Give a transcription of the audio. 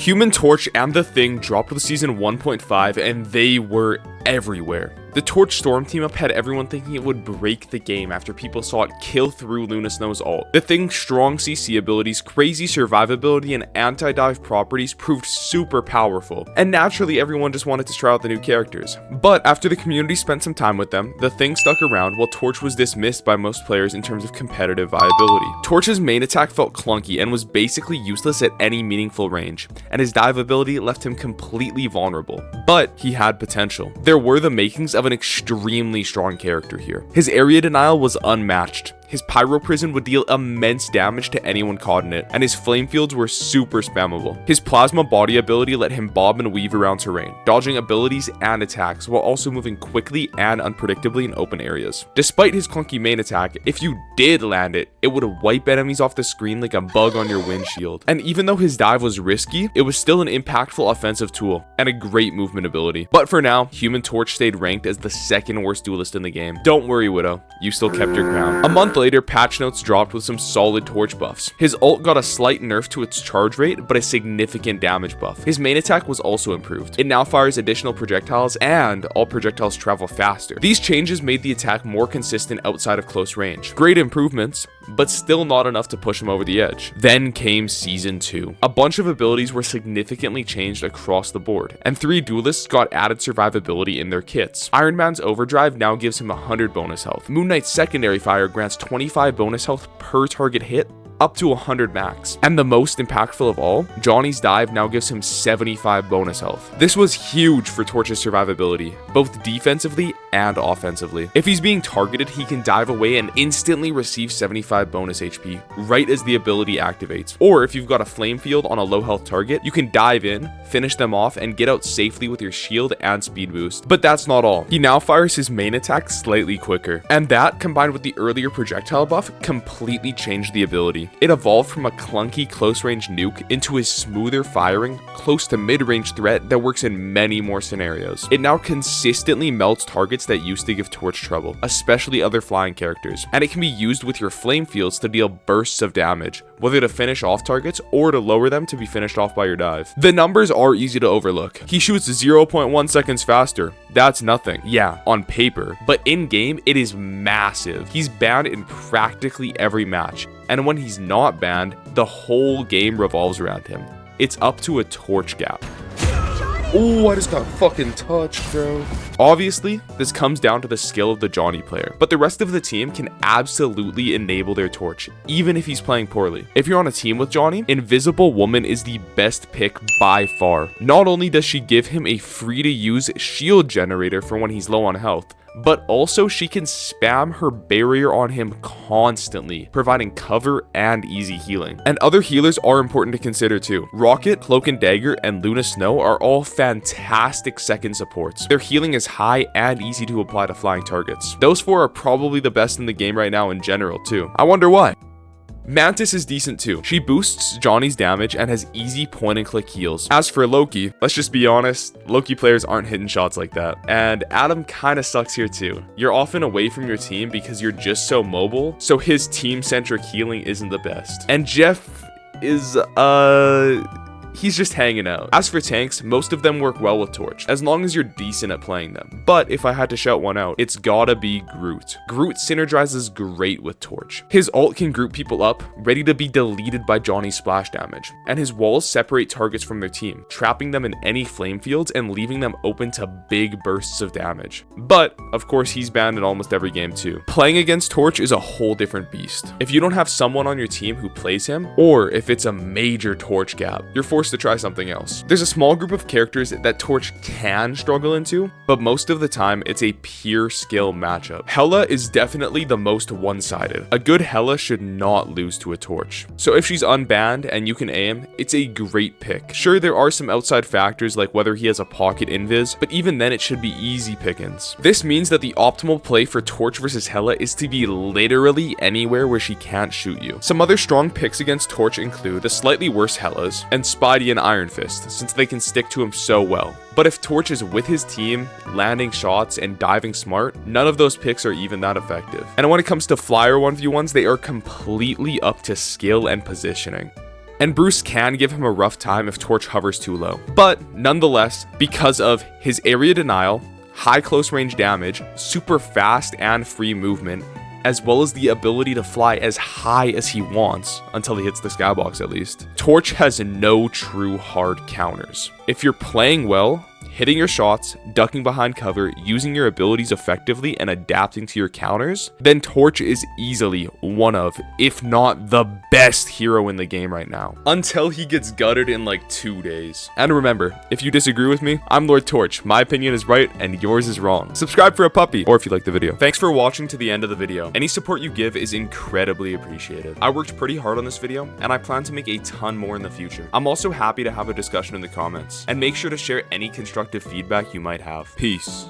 Human Torch and the Thing dropped with Season 1.5 and they were everywhere. The Torch Storm team up had everyone thinking it would break the game after people saw it kill through Luna Snow's ult. The Thing's strong CC abilities, crazy survivability, and anti-dive properties proved super powerful, and naturally everyone just wanted to try out the new characters. But after the community spent some time with them, the Thing stuck around while Torch was dismissed by most players in terms of competitive viability. Torch's main attack felt clunky and was basically useless at any meaningful range, and his dive ability left him completely vulnerable. But he had potential. There were the makings of an extremely strong character here. His area denial was unmatched. His Pyro Prison would deal immense damage to anyone caught in it, and his flame fields were super spammable. His Plasma Body ability let him bob and weave around terrain, dodging abilities and attacks while also moving quickly and unpredictably in open areas. Despite his clunky main attack, if you did land it, it would wipe enemies off the screen like a bug on your windshield. And even though his dive was risky, it was still an impactful offensive tool and a great movement ability. But for now, Human Torch stayed ranked as the second worst duelist in the game. Don't worry, Widow, you still kept your crown. A month later, patch notes dropped with some solid Torch buffs. His ult got a slight nerf to its charge rate, but a significant damage buff. His main attack was also improved. It now fires additional projectiles, and all projectiles travel faster. These changes made the attack more consistent outside of close range. Great improvements, but still not enough to push him over the edge. Then came Season 2. A bunch of abilities were significantly changed across the board, and 3 duelists got added survivability in their kits. Iron Man's Overdrive now gives him 100 bonus health. Moon Knight's Secondary Fire grants 25 bonus health per target hit, up to 100 max. And the most impactful of all, Johnny's Dive now gives him 75 bonus health. This was huge for Torch's survivability, both defensively and offensively. If he's being targeted, he can dive away and instantly receive 75 bonus HP right as the ability activates. Or if you've got a flame field on a low health target, you can dive in, finish them off, and get out safely with your shield and speed boost. But that's not all. He now fires his main attack slightly quicker, and that, combined with the earlier projectile buff, completely changed the ability. It evolved from a clunky close-range nuke into a smoother firing, close to mid-range threat that works in many more scenarios. It now consistently melts targets that used to give Torch trouble, especially other flying characters, and it can be used with your flame fields to deal bursts of damage, whether to finish off targets or to lower them to be finished off by your dive. The numbers are easy to overlook. He shoots 0.1 seconds faster. That's nothing. Yeah, on paper, but in-game, it is massive. He's banned in practically every match, and when he's not banned, the whole game revolves around him. It's up to a Torch gap. Oh, I just got fucking touched, bro. Obviously, this comes down to the skill of the Johnny player, but the rest of the team can absolutely enable their Torch, even if he's playing poorly. If you're on a team with Johnny, Invisible Woman is the best pick by far. Not only does she give him a free-to-use shield generator for when he's low on health, but also she can spam her barrier on him constantly, providing cover and easy healing. And other healers are important to consider too. Rocket, Cloak and Dagger, and Luna Snow are all fantastic second supports. Their healing is high and easy to apply to flying targets. Those 4 are probably the best in the game right now in general too. I wonder why. Mantis is decent too. She boosts Johnny's damage and has easy point and click heals. As for Loki, let's just be honest, Loki players aren't hitting shots like that. And Adam kinda sucks here too. You're often away from your team because you're just so mobile, so his team-centric healing isn't the best. And Jeff is, he's just hanging out. As for tanks, most of them work well with Torch, as long as you're decent at playing them. But if I had to shout one out, it's gotta be Groot. Groot synergizes great with Torch. His ult can group people up, ready to be deleted by Johnny's splash damage, and his walls separate targets from their team, trapping them in any flame fields and leaving them open to big bursts of damage. But, of course, he's banned in almost every game too. Playing against Torch is a whole different beast. If you don't have someone on your team who plays him, or if it's a major Torch gap, you're forced to try something else. There's a small group of characters that Torch can struggle into, but most of the time it's a pure skill matchup. Hela is definitely the most one-sided. A good Hela should not lose to a Torch. So if she's unbanned and you can aim, it's a great pick. Sure, there are some outside factors like whether he has a pocket invis, but even then it should be easy pickings. This means that the optimal play for Torch versus Hela is to be literally anywhere where she can't shoot you. Some other strong picks against Torch include the slightly worse Helas and Spidey and Iron Fist, since they can stick to him so well. But if Torch is with his team, landing shots, and diving smart, none of those picks are even that effective. And when it comes to flyer 1v1s, they are completely up to skill and positioning. and Bruce can give him a rough time if Torch hovers too low. But nonetheless, because of his area denial, high close range damage, super fast and free movement, as well as the ability to fly as high as he wants, until he hits the skybox at least, Torch has no true hard counters. If you're playing well, hitting your shots, ducking behind cover, using your abilities effectively, and adapting to your counters, then Torch is easily one of, if not the best hero in the game right now. Until he gets gutted in like 2 days. And remember, if you disagree with me, I'm Lord Torch. My opinion is right and yours is wrong. Subscribe for a puppy, or if you like the video. Thanks for watching to the end of the video. Any support you give is incredibly appreciated. I worked pretty hard on this video, and I plan to make a ton more in the future. I'm also happy to have a discussion in the comments, and make sure to share any constructive feedback you might have. Peace.